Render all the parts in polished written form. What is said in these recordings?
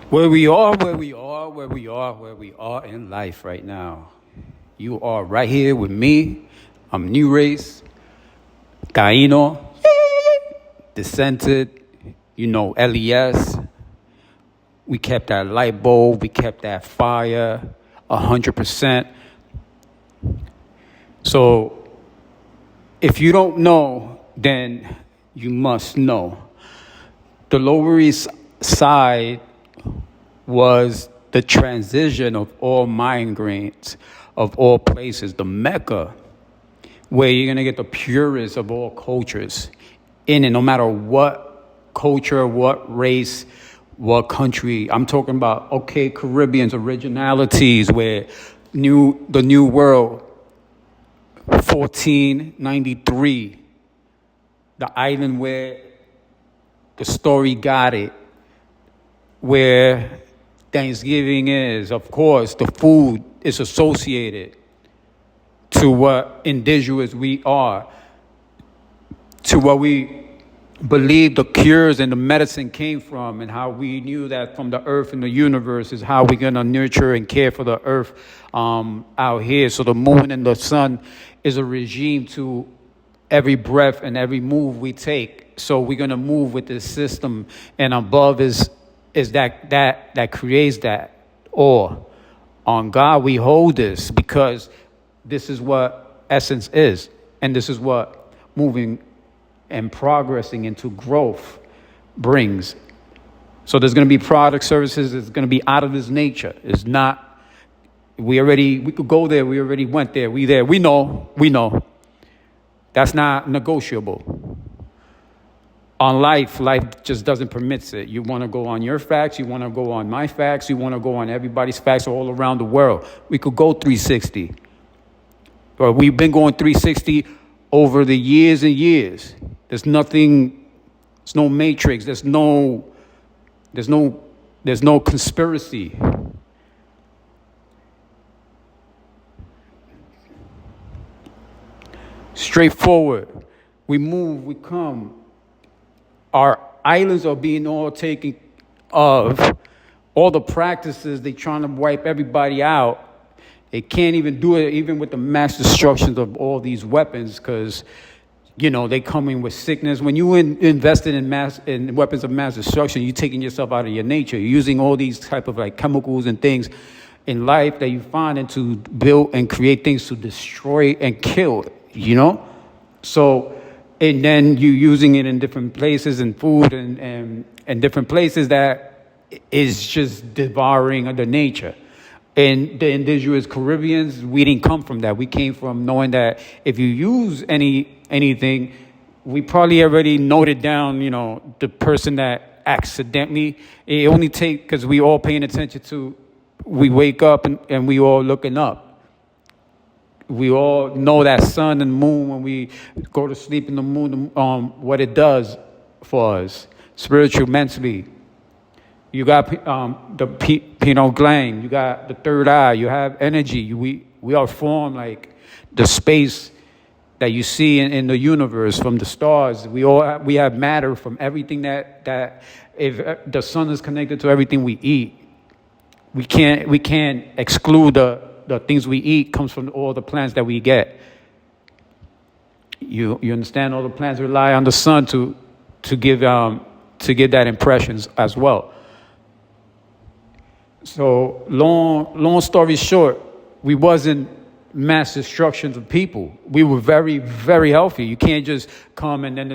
Where we are in life right now. You are right here with me. I'm New Race, Taino, Dissented, LES. We kept that light bulb, we kept that fire 100%. So if you don't know, then you must know. The Lower East Side was the transition of all migrants, of all places, the Mecca, where you're going to get the purest of all cultures in it, no matter what culture, what race, what country. I'm talking about, Caribbean's originalities, where the New World, 1493, the island where the story got it, where Thanksgiving is, of course, the food is associated to what indigenous we are, to what we believe the cures and the medicine came from, and how we knew that from the earth and the universe is how we're going to nurture and care for the earth out here. So the moon and the sun is a regime to every breath and every move we take. So we're going to move with this system, and above is that creates that awe. On God we hold this, because this is what essence is, and this is what moving and progressing into growth brings. So there's going to be product services. It's going to be out of this nature. It's not. We could go there. We already went there. We there. We know. That's not negotiable. On life just doesn't permit it. You want to go on your facts, you want to go on my facts, you want to go on everybody's facts all around the world. We could go 360. Or we've been going 360 over the years and years. There's no matrix, there's no conspiracy. Straightforward. We move, we come. Our islands are being all taken of. All the practices, they trying to wipe everybody out. They can't even do it, even with the mass destructions of all these weapons, because, they come in with sickness. When you invested in weapons of mass destruction, you're taking yourself out of your nature. You're using all these type of chemicals and things in life that you find, and to build and create things to destroy and kill, So, and then you using it in different places, and food and different places that is just devouring the nature. And the indigenous Caribbeans, we didn't come from that. We came from knowing that if you use anything, we probably already noted down, the person that accidentally, it only take, because we all paying attention to, we wake up and we all looking up. We all know that sun and moon, when we go to sleep in the moon, what it does for us, spiritually, mentally. You got the pineal gland, you got the third eye, you have energy. We are formed like the space that you see in the universe from the stars. We have matter from everything that if the sun is connected to everything we eat. We can't exclude the things we eat comes from all the plants that we get. You understand? All the plants rely on the sun to give that impressions as well. So long story short, we wasn't mass destruction of people. We were very, very healthy. You can't just come and then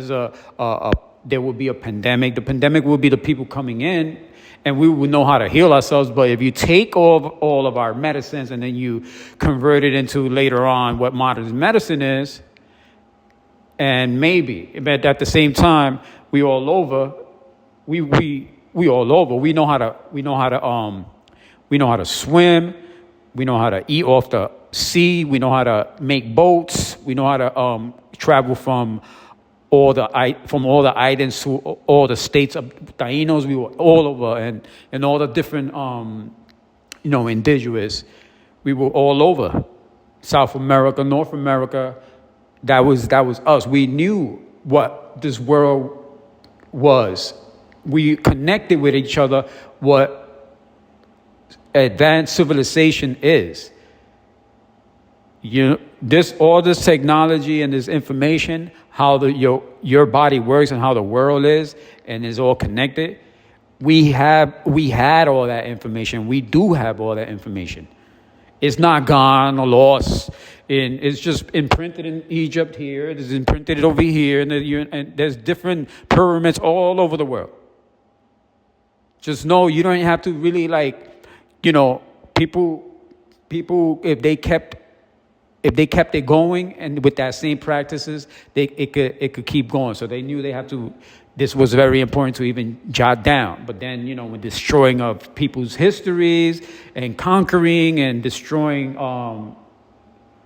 there will be a pandemic. The pandemic will be the people coming in, and we would know how to heal ourselves. But if you take all of our medicines and then you convert it into later on what modern medicine is, and but at the same time, we all over. We all over. We know how to swim. We know how to eat off the sea. We know how to make boats. We know how to travel from all the islands to all the states of Tainos. We were all over, and all the different indigenous. We were all over, South America, North America. That was us. We knew what this world was. We connected with each other. What advanced civilization is. All this technology and this information, how your body works and how the world is and is all connected. We had all that information. We do have all that information. It's not gone or lost. It's just imprinted in Egypt here. It is imprinted over here, and there's different pyramids all over the world. Just know you don't have to really people if they kept it going and with that same practices, it could keep going. So they knew they have to. This was very important to even jot down. But then, with destroying of people's histories and conquering and destroying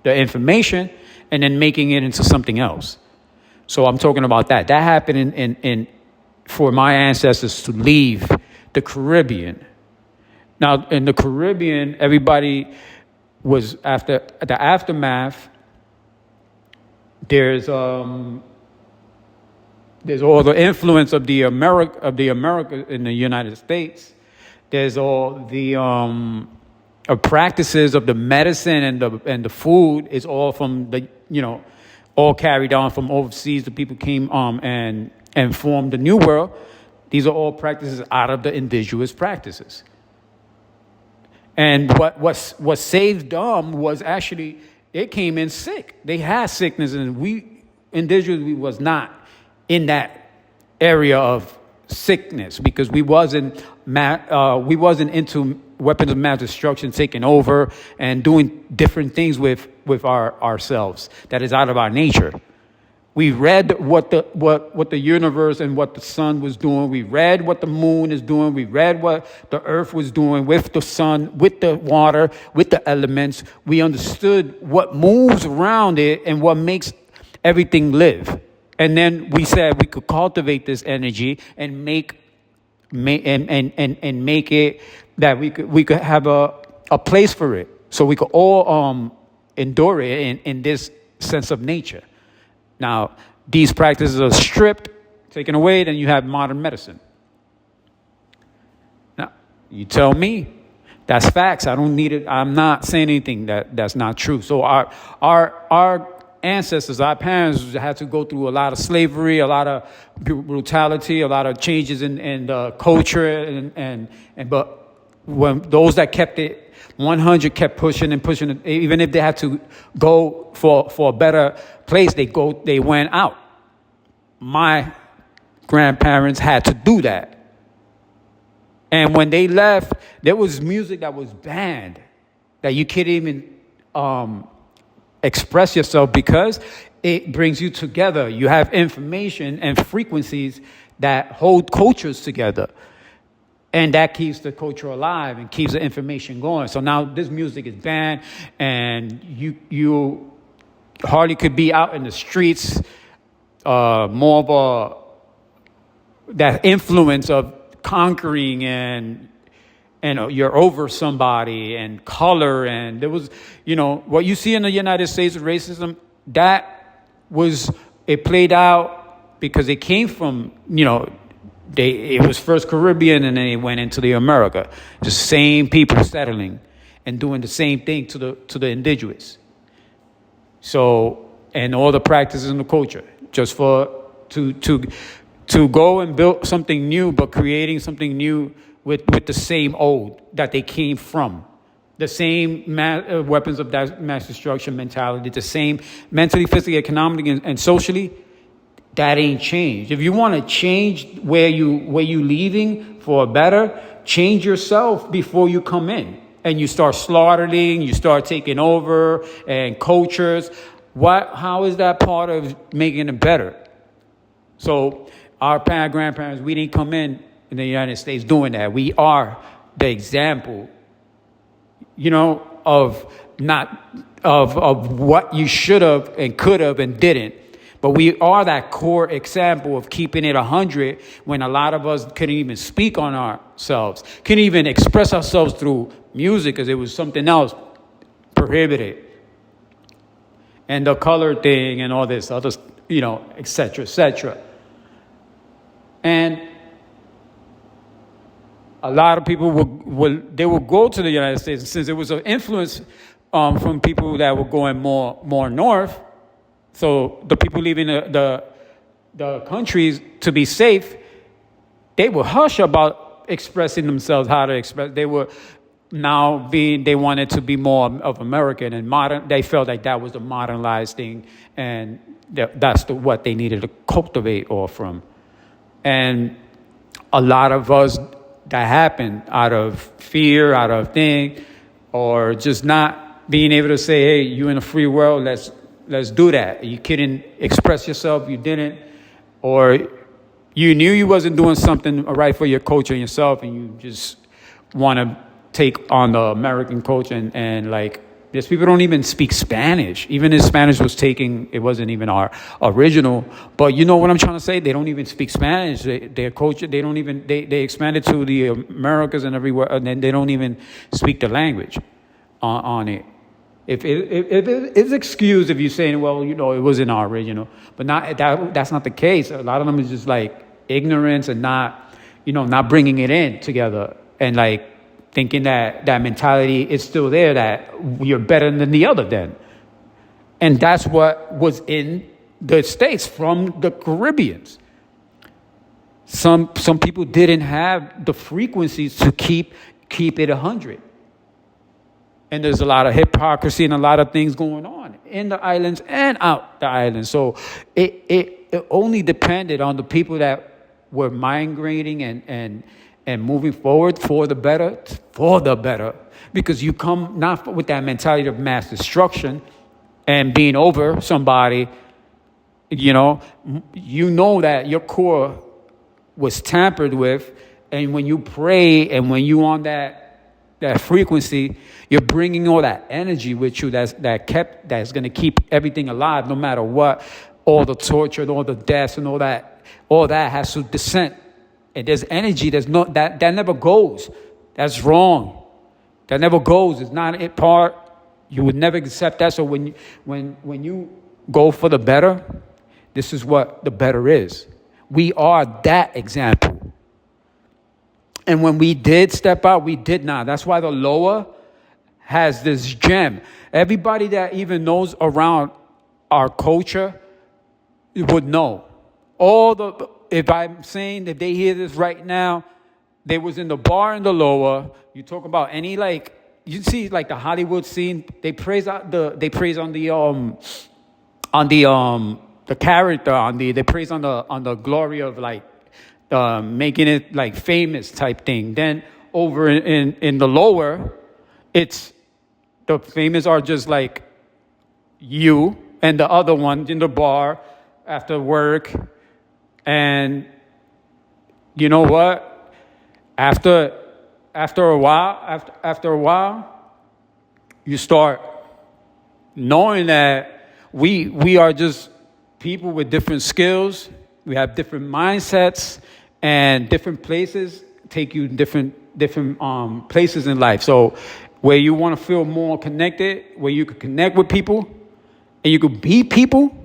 the information and then making it into something else. So I'm talking about that. That happened in for my ancestors to leave the Caribbean. Now, in the Caribbean, everybody was after the aftermath. There's all the influence of the America in the United States. There's all the practices of the medicine and the food is all from all carried on from overseas. The people came and formed the New World. These are all practices out of the indigenous practices. And what saved them was actually it came in sick. They had sickness, and we was not in that area of sickness because we wasn't into weapons of mass destruction, taking over and doing different things with ourselves. That is out of our nature. We read what the universe and what the sun was doing. We read what the moon is doing. We read what the earth was doing with the sun, with the water, with the elements. We understood what moves around it and what makes everything live. And then we said we could cultivate this energy and make it that we could have a place for it. So we could all endure it in this sense of nature. Now, these practices are stripped, taken away, then you have modern medicine. Now, you tell me, that's facts. I don't need it. I'm not saying anything that's not true. So our ancestors, our parents had to go through a lot of slavery, a lot of brutality, a lot of changes in the culture, but when those that kept it 100 kept pushing and pushing it, even if they had to go for a better place, they went out. My grandparents had to do that. And when they left, there was music that was banned that you can't even express yourself because it brings you together. You have information and frequencies that hold cultures together. And that keeps the culture alive and keeps the information going. So now this music is banned, and you hardly could be out in the streets. More of that influence of conquering and you're over somebody and color, and there was what you see in the United States of racism. It played out because it came from it was first Caribbean and then it went into the America. The same people settling and doing the same thing to the indigenous. So, and all the practices in the culture, just to go and build something new, but creating something new with the same old that they came from. The same weapons of mass destruction mentality, the same mentally, physically, economically, and socially. That ain't changed. If you want to change where you leaving for a better, change yourself before you come in. And you start slaughtering, you start taking over, and cultures. How is that part of making it better? So our grandparents, we didn't come in the United States doing that. We are the example, of what you should have and could have and didn't. But we are that core example of keeping it 100 when a lot of us couldn't even speak on ourselves, couldn't even express ourselves through music because it was something else prohibited. And the color thing and all this other, et cetera, et cetera. And A lot of people would go to the United States since it was an influence from people that were going more north. So the people leaving the countries to be safe, they were hush about expressing themselves, how to express. They were they wanted to be more of American and modern. They felt like that was the modernized thing, and that's what they needed to cultivate off from. And a lot of us, that happened out of fear, out of thing, or just not being able to say, hey, you in a free world, let's do that. You couldn't express yourself, you didn't, or you knew you wasn't doing something right for your culture and yourself, and you just want to take on the American culture and like, there's people don't even speak Spanish. Even if Spanish was taking, it wasn't even our original. But you know what I'm trying to say? They don't even speak Spanish. Their culture, they don't even, they expanded to the Americas and everywhere, and then they don't even speak the language on it. If it's excused if you're saying, well, you know, it wasn't our original, but that's not the case. A lot of them is just like ignorance and not bringing it in together, and like thinking that mentality is still there, that you're better than the other then. And that's what was in the States from the Caribbeans. Some people didn't have the frequencies to keep it 100. And there's a lot of hypocrisy and a lot of things going on in the islands and out the islands. So it only depended on the people that were migrating and moving forward for the better, because you come not with that mentality of mass destruction and being over somebody, you know that your core was tampered with, and when you pray and when you on that frequency, you're bringing all that energy with you that's going to keep everything alive no matter what, all the torture and all the deaths and all that has to descend. And there's energy that's not that never goes. That's wrong. That never goes. It's not a part. You would never accept that. So when you go for the better, this is what the better is. We are that example. And when we did step out, we did not. That's why the lower has this gem. Everybody that even knows around our culture would know. If I'm saying that they hear this right now, they was in the bar in the lower. You talk about any, like, you see like the Hollywood scene. They praise on the character, they praise on the glory of like making it like famous type thing. Then over in the lower, it's the famous are just like you and the other one in the bar after work. And you know what? After a while, you start knowing that we are just people with different skills. We have different mindsets, and different places take you different places in life. So where you want to feel more connected, where you could connect with people, and you could be people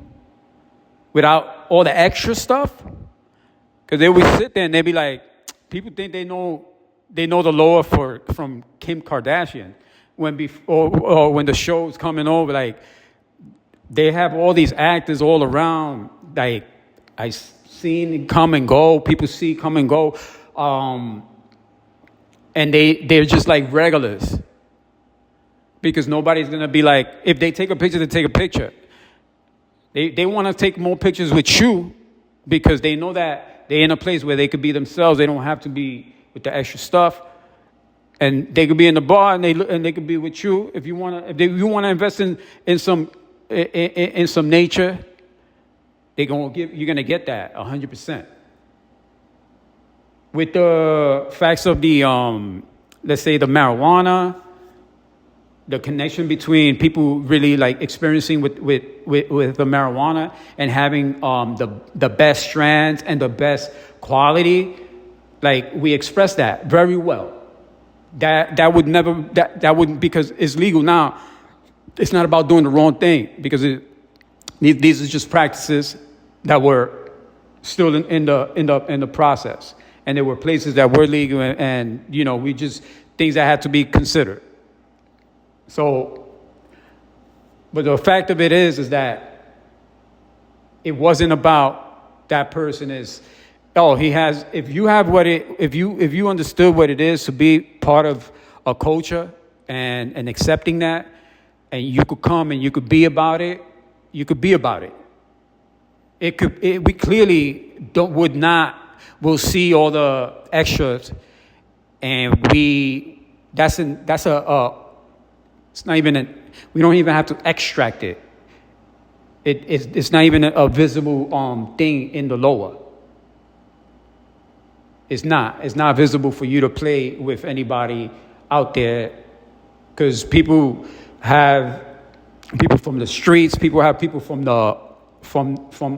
without all the extra stuff. Because they would sit there and they'd be like, people think they know the lower from Kim Kardashian when the show's coming over. Like, they have all these actors all around. Like, I seen come and go. People see come and go, and they're just like regulars. Because nobody's gonna be like, if they take a picture, they take a picture. They want to take more pictures with you because they know that they're in a place where they could be themselves. They don't have to be with the extra stuff, and they could be in the bar and they could be with you if you want to invest in some nature. You're gonna get that 100%. With the facts of the let's say the marijuana. The connection between people really like experiencing with the marijuana and having the best strands and the best quality, like we express that very well. That would never that wouldn't, because it's legal now. It's not about doing the wrong thing, because these are just practices that were still in the process, and there were places that were legal, and we just things that had to be considered. So, but the fact of it is that it wasn't about that person is, he has. If you have if you understood what it is to be part of a culture and accepting that, and you could come and you could be about it, you could be about it. We clearly we'll see all the extras, and it's not even we don't even have to extract it. It's not even a visible thing in the lower. It's not visible for you to play with anybody out there, because people have people from the streets, people have people from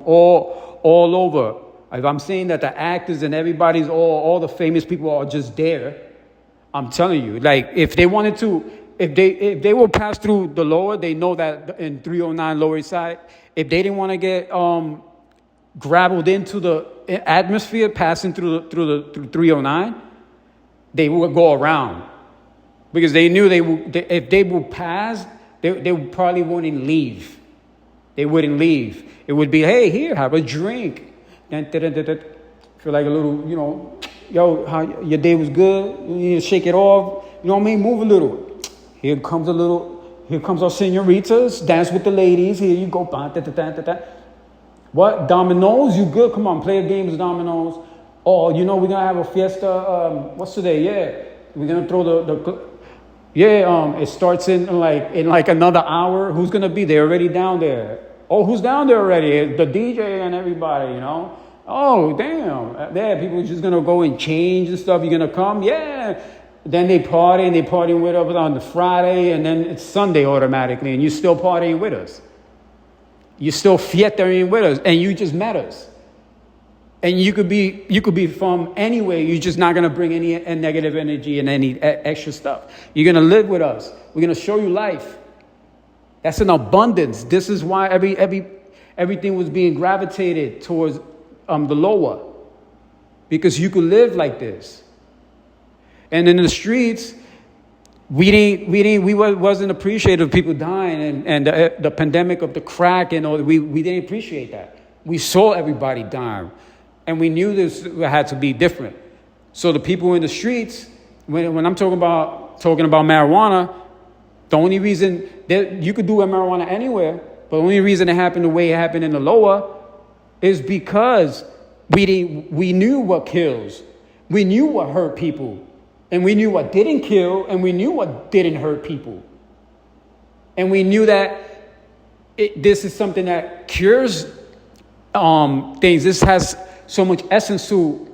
all over. If I'm saying that the actors and everybody's all the famous people are just there, I'm telling you, like if they wanted to, if they will pass through the lower, they know that in 309 Lower East Side, if they didn't want to get gravelled into the atmosphere passing through 309, they would go around, because they knew if they would pass, they probably wouldn't leave. They wouldn't leave. It would be, hey, here, have a drink. Feel like a little, yo, how your day was good. You need to shake it off. You know what I mean? Move a little. Here comes our senoritas. Dance with the ladies. Here you go. What? Dominoes? You good? Come on, play a game of dominoes. Oh, we're going to have a fiesta. What's today? Yeah. We're going to throw it starts in like another hour. Who's going to be there? Already down there. Oh, who's down there already? The DJ and everybody, Oh, damn. Yeah, people are just going to go and change and stuff. You're going to come? Yeah. Then they partying with us on the Friday, and then it's Sunday automatically, and you're still partying with us. You're still fiestering with us, and you just met us. And you could be from anywhere. You're just not going to bring any negative energy and any extra stuff. You're going to live with us. We're going to show you life. That's an abundance. This is why everything was being gravitated towards the lower, because you could live like this. And in the streets, we wasn't appreciative of people dying and the pandemic of the crack and all. We didn't appreciate that. We saw everybody dying, and we knew this had to be different. So the people in the streets, when I'm talking about marijuana, the only reason that you could do a marijuana anywhere, but the only reason it happened the way it happened in the lower is because we knew what kills, we knew what hurt people, and we knew what didn't kill, and we knew what didn't hurt people, and we knew that this is something that cures things. This has so much essence to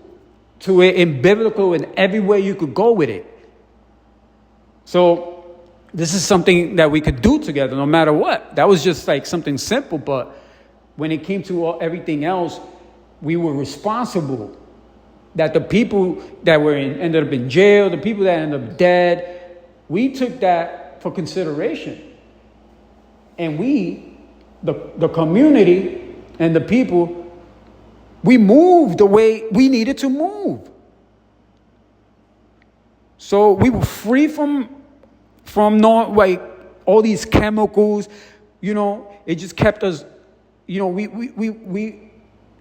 it in biblical and every way you could go with it. So this is something that we could do together no matter what. That was just like something simple, but when it came to everything else, we were responsible. That the people that ended up in jail, the people that ended up dead, we took that for consideration. And the community and the people, we moved the way we needed to move. So we were free from all these chemicals, it just kept us, we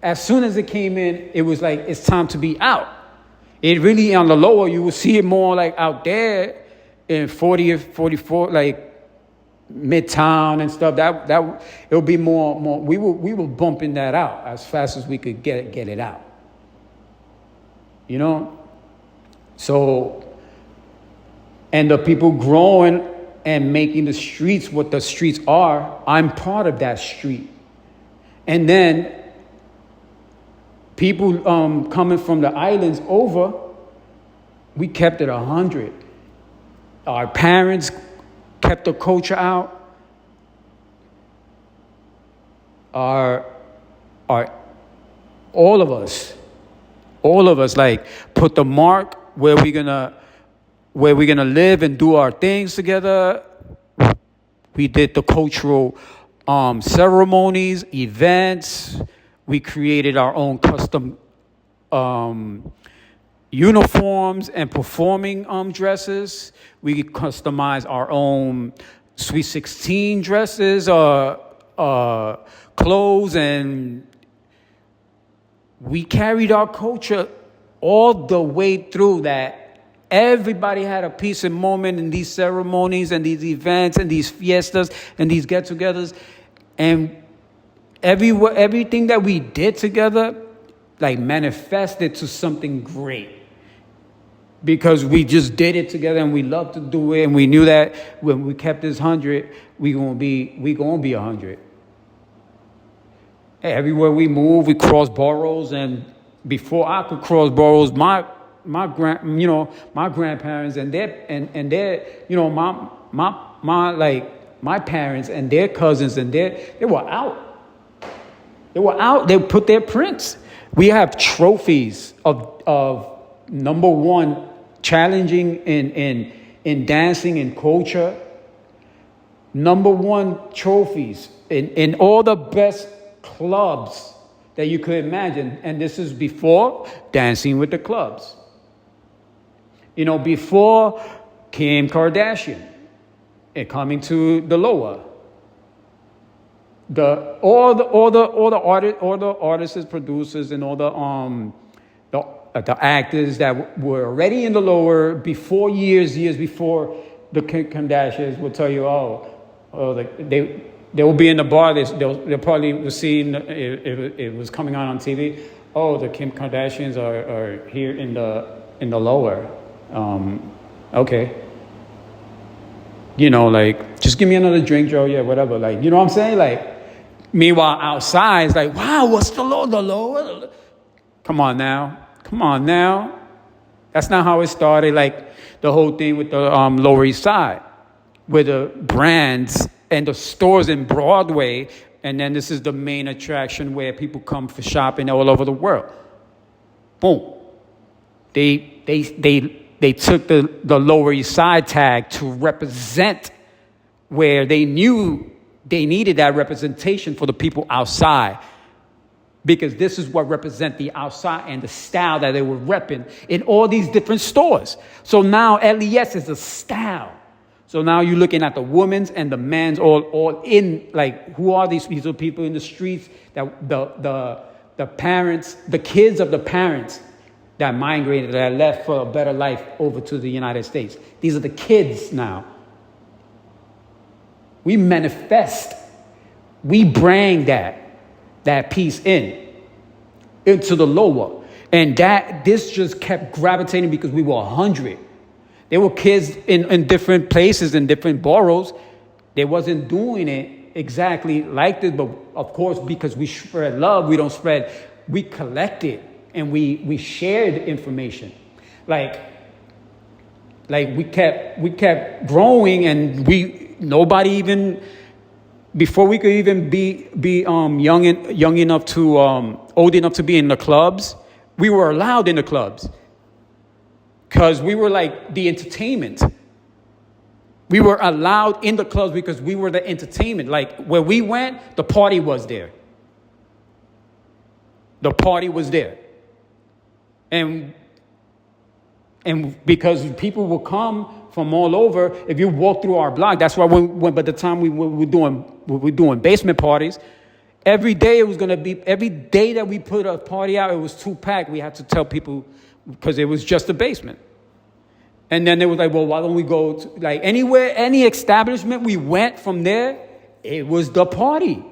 as soon as it came in, it was like, it's time to be out. It really, on the lower, you will see it more like out there in 40th, 44th, like Midtown and stuff. That it'll be more. We were bumping that out as fast as we could get it out. So, and the people growing and making the streets what the streets are, I'm part of that street. And then people coming from the islands over, we kept it 100. Our parents kept the culture out. All of us, like put the mark where we're gonna live and do our things together. We did the cultural ceremonies, events. We created our own custom uniforms and performing dresses. We customize our own Sweet 16 dresses, clothes, and we carried our culture all the way through that. Everybody had a piece and moment in these ceremonies and these events and these fiestas and these get-togethers. And everything that we did together, like, manifested to something great. Because we just did it together and we loved to do it. And we knew that when we kept this 100, we gonna be 100. Everywhere we move, we cross boroughs. And before I could cross boroughs, my grandparents and their my parents and their cousins and they were out. They put their prints. We have trophies of number one challenging in dancing and culture. Number one trophies in all the best clubs that you could imagine. And this is before Dancing with the Clubs. Before Kim Kardashian and coming to the L0WER. All the artists, producers, and all the actors that were already in the L0WER before years before the Kim Kardashians will tell you, they will be in the bar. They'll probably see if it was coming on TV. Oh, the Kim Kardashians are here in the L0WER. Okay. Just give me another drink, Joe. Yeah, whatever. You know what I'm saying? Meanwhile, outside, it's like, wow, what's the L0WER? Come on now. That's not how it started. The whole thing with the Lower East Side, with the brands and the stores in Broadway, and then this is the main attraction where people come for shopping all over the world. Boom. They took the Lower East Side tag to represent where they knew they needed that representation for the people outside. Because this is what represent the outside and the style that they were repping in all these different stores. So now LES is a style. So now you're looking at the women's and the men's all in, who are these people in the streets, that the parents, the kids of the parents that migrated, that left for a better life over to the United States. These are the kids now. We manifest. We bring that piece into the L0WER. And this just kept gravitating because we were 100. There were kids in different places, in different boroughs. They wasn't doing it exactly like this, but of course, because we spread love, we collected and we shared information. We kept growing, and nobody even, before we could even be young enough to old enough to be in the clubs, we were allowed in the clubs because we were the entertainment. We were allowed in the clubs because we were the entertainment. Where we went, the party was there. The party was there. And because people will come from all over, if you walk through our block, that's why when by the time we were doing basement parties, every day that we put a party out, it was too packed. We had to tell people because it was just a basement. And then they was like, well, why don't we go to anywhere, any establishment we went from there, it was the party.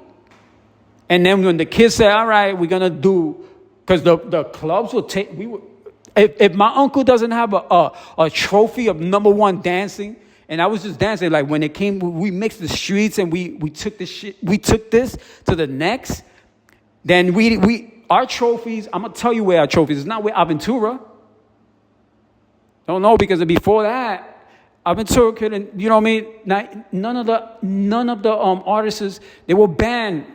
And then when the kids said, all right, we're going to do, because the clubs will take, if my uncle doesn't have a trophy of number one dancing, and I was just dancing, when it came, we mixed the streets and we took this to the next, then our trophies, I'm going to tell you where our trophies, it's not with Aventura. Don't know, because before that, Aventura couldn't, you know what I mean? None of the artists, they were banned.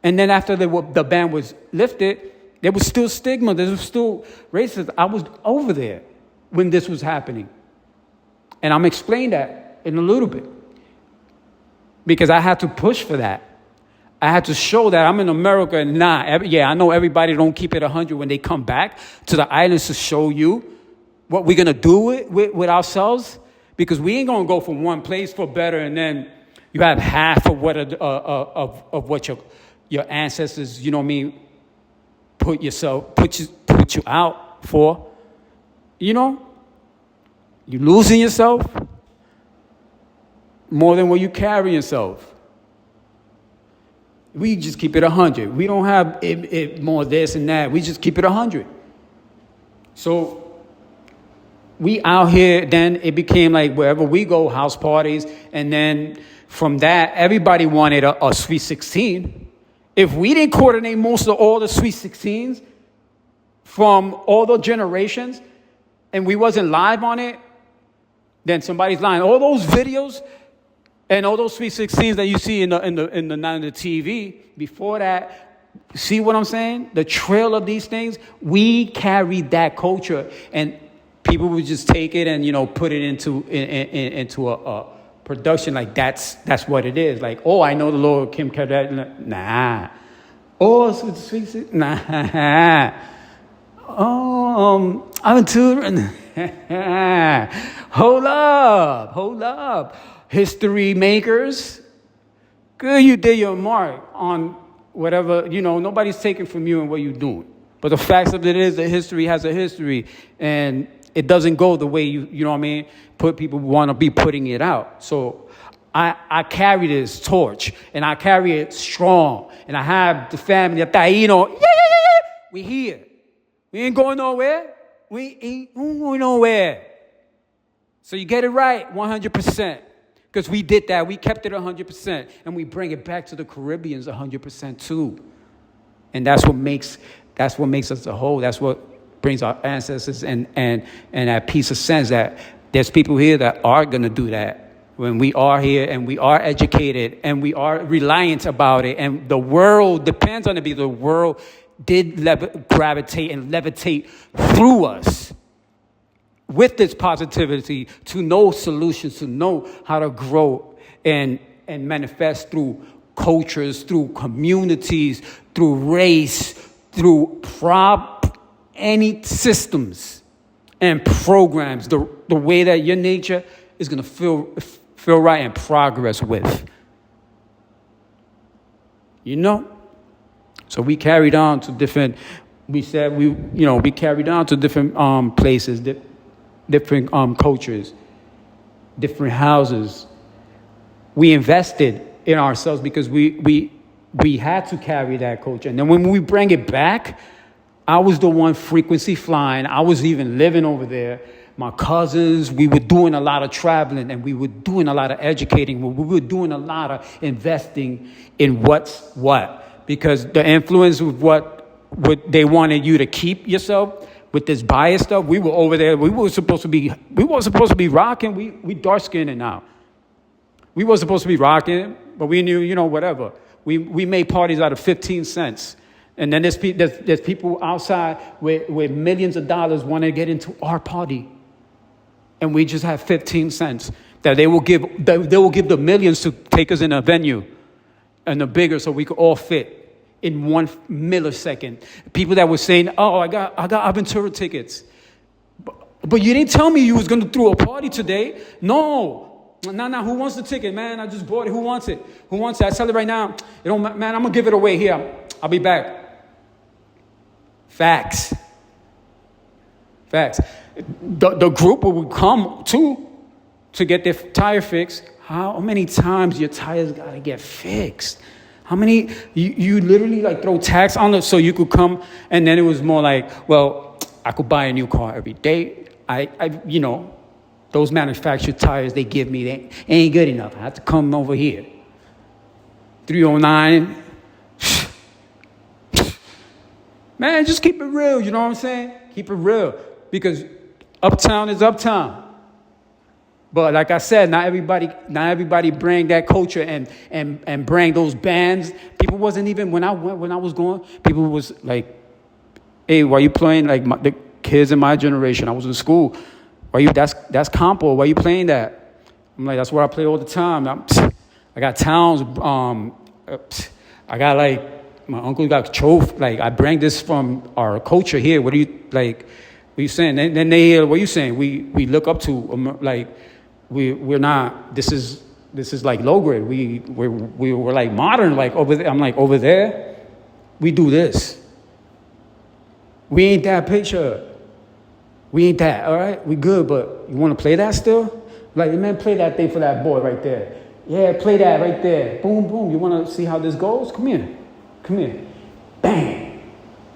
And then after the ban was lifted, there was still stigma. There was still racism. I was over there when this was happening. And I'm explaining that in a little bit. Because I had to push for that. I had to show that I'm in America and I know everybody don't keep it 100 when they come back to the islands to show you what we're gonna do with ourselves, because we ain't gonna go from one place for better and then you have half of what your ancestors, you know what I mean, put you out for. You know, you losing yourself more than what you carry yourself. We just keep it 100. We don't have it more this and that. We just keep it 100. So we out here, then it became like wherever we go, house parties. And then from that, everybody wanted a Sweet 16. If we didn't coordinate most of all the Sweet 16s from all the generations and we wasn't live on it, then somebody's lying. All those videos and all those Sweet 16s that you see in the TV, before that, see what I'm saying? The trail of these things, we carried that culture, and people would just take it and, you know, put it into a production like that's what it is. Like, oh, I know the Lord Kim Kardashian. Nah. Oh, Sweet 16. Nah. Oh, I'm tutoring. Hold up. History makers, good, you did your mark on whatever, you know, nobody's taking from you and what you're doing. But the fact of it is that history has a history, and it doesn't go the way you know what I mean, people want to be putting it out. So I carry this torch, and I carry it strong, and I have the family of Taino. Yeah. We here. We ain't going nowhere. We ain't going nowhere. So you get it right, 100%. Because we did that. We kept it 100%. And we bring it back to the Caribbeans 100% too. And that's what makes us a whole. That's what brings our ancestors and that piece of sense that there's people here that are going to do that. When we are here and we are educated and we are reliant about it. And the world depends on it, because the world did gravitate and levitate through us with this positivity to know solutions, to know how to grow and manifest through cultures, through communities, through race, through any systems and programs, the way that your nature is going to feel right and progress with. You know? So we carried on to different, we carried on to different places, different cultures, different houses. We invested in ourselves because we had to carry that culture. And then when we bring it back, I was the one frequency flying. I was even living over there. My cousins, we were doing a lot of traveling, and we were doing a lot of educating. We were doing a lot of investing in what's what. Because the influence of what they wanted you to keep yourself with this bias stuff, we were over there. We weren't supposed to be rocking. We dark skinned now. We weren't supposed to be rocking, but we knew, you know, whatever. We made parties out of 15 cents. And then there's people outside with millions of dollars want to get into our party. And we just have 15 cents that they will give the millions to take us in a venue and the bigger, so we could all fit in 1 millisecond. People that were saying, oh, I got Aventura tickets. But you didn't tell me you was going to throw a party today. No. Who wants the ticket, man? I just bought it. Who wants it? I sell it right now. Man, I'm going to give it away here. I'll be back. Facts. The group would come to get their tire fixed. How many times your tires got to get fixed? How many, you literally like throw tax on it so you could come, and then it was more like, well, I could buy a new car every day. I those manufactured tires they give me, they ain't good enough. I have to come over here. 309. Man, just keep it real, you know what I'm saying? Keep it real. Because uptown is uptown. But like I said, not everybody bring that culture and bring those bands. People wasn't even, when I was going, people was like, hey, why you playing like the kids in my generation? I was in school. That's compo. Why you playing that? I'm like, that's what I play all the time. I got towns. I got like, my uncle got chauffeur. Like, I bring this from our culture here. What do you, like, What you saying? Then they hear what you saying. We look up to like we're not. This is like low grade. We're like modern. Like over there. I'm like over there. We do this. We ain't that picture. We ain't that. All right. We good, but you want to play that still? Like man, play that thing for that boy right there. Yeah, play that right there. Boom, boom. You want to see how this goes? Come here. Come here. Bang.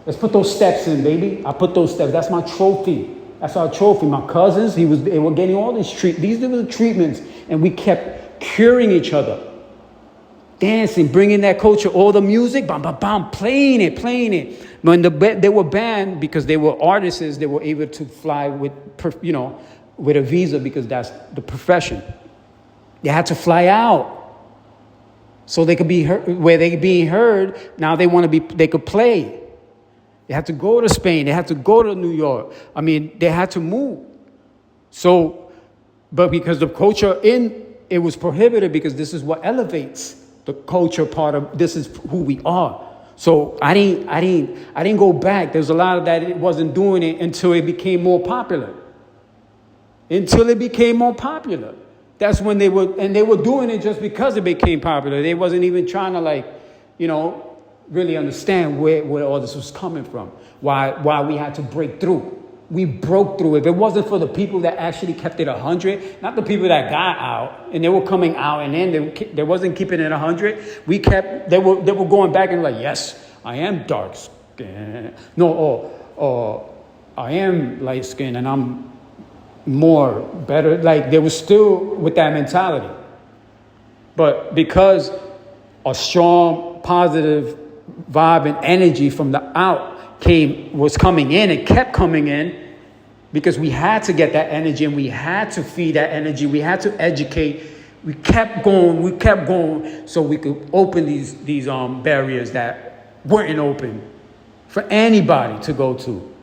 Let's put those steps in, baby. I put those steps. That's my trophy. That's our trophy. My cousins, they were getting all these these were the treatments, and we kept curing each other. Dancing, bringing that culture, all the music, bam, bam, bam, playing it. When they were banned because they were artists, they were able to fly with a visa because that's the profession. They had to fly out so they could be heard. Where they being heard, now they could play. They had to go to Spain. They had to go to New York. I mean, they had to move. So, but because the culture it was prohibited because this is what elevates the culture part of, this is who we are. So I didn't go back. There's a lot of that. It wasn't doing it until it became more popular. That's when they were doing it just because it became popular. They wasn't even trying to really understand where all this was coming from. Why we had to break through. We broke through. If it wasn't for the people that actually kept it 100, not the people that got out and they were coming out and then they wasn't keeping it 100. They were going back and like, yes, I am dark skinned. No, I am light skinned and I'm more better. Like they were still with that mentality. But because a strong, positive vibe and energy from the out was coming in and kept coming in, because we had to get that energy and we had to feed that energy. We had to educate. We kept going so we could open these barriers that weren't open for anybody to go to.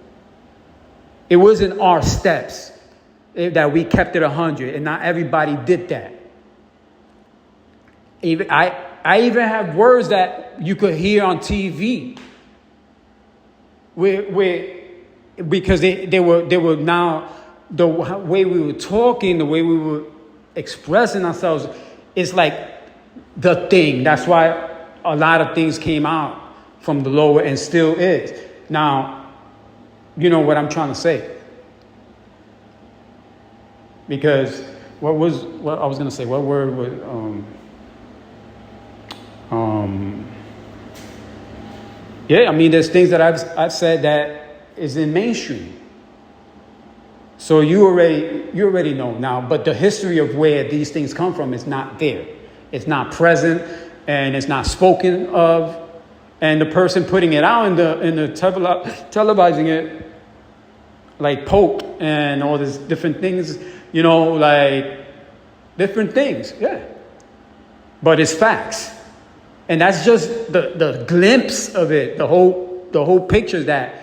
It wasn't our steps that we kept it 100, and not everybody did that. Even I even have words that you could hear on TV, because they were now, the way we were talking, the way we were expressing ourselves, is like the thing. That's why a lot of things came out from the lower and still is. Now, you know what I'm trying to say. Because what I was going to say, what word was, yeah, I mean, there's things that I've said that is in mainstream. So you already know now, but the history of where these things come from is not there. It's not present, and it's not spoken of. And the person putting it out in the televising it, like Pope and all these different things, like different things, yeah. But it's facts. And that's just the glimpse of it, the whole picture that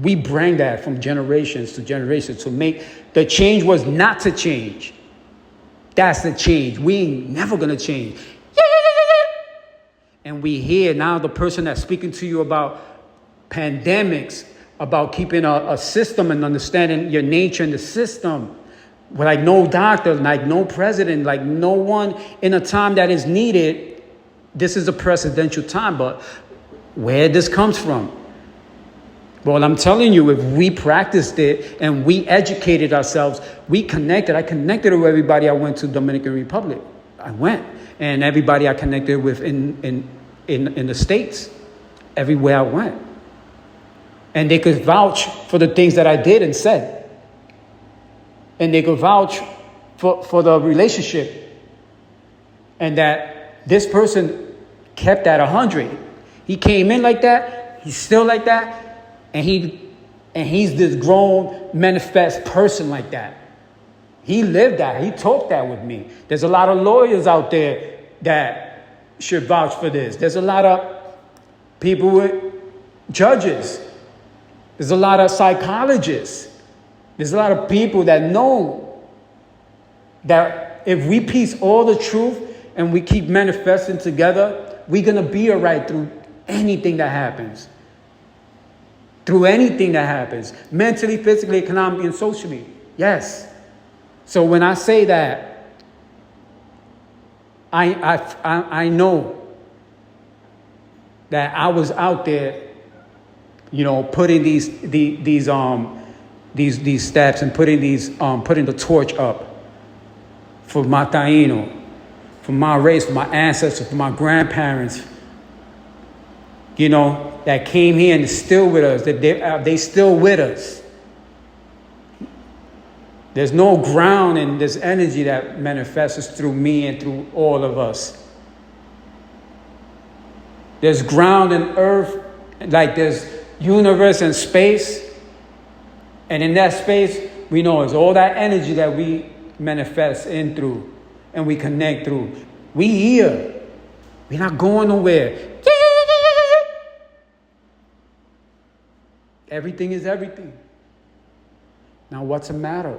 we bring that from generations to generations to make. The change was not to change. That's the change. We ain't never going to change. And we hear now the person that's speaking to you about pandemics, about keeping a system and understanding your nature in the system. Like no doctor, like no president, like no one in a time that is needed. This is a precedential time, but where this comes from? Well, I'm telling you, if we practiced it and we educated ourselves, I connected with everybody I went to Dominican Republic. I went, and everybody I connected with in the States, everywhere I went. And they could vouch for the things that I did and said. And they could vouch for the relationship. And that this person kept at 100. He came in like that. He's still like that. And he's this grown, manifest person like that. He lived that. He talked that with me. There's a lot of lawyers out there that should vouch for this. There's a lot of people with judges. There's a lot of psychologists. There's a lot of people that know that if we piece all the truth and we keep manifesting together, we're going to be all right through anything that happens. through anything that happens, mentally, physically, economically, and socially. Yes. So when I say that, I know that I was out there, putting these steps and putting the torch up for my Taino, for my race, for my ancestors, for my grandparents, that came here and is still with us, that they still with us. There's no ground and there's energy that manifests through me and through all of us. There's ground and earth, like there's universe and space. And in that space, we know it's all that energy that we manifest in through and we connect through. We here. We're not going nowhere. Everything is everything. Now, what's the matter?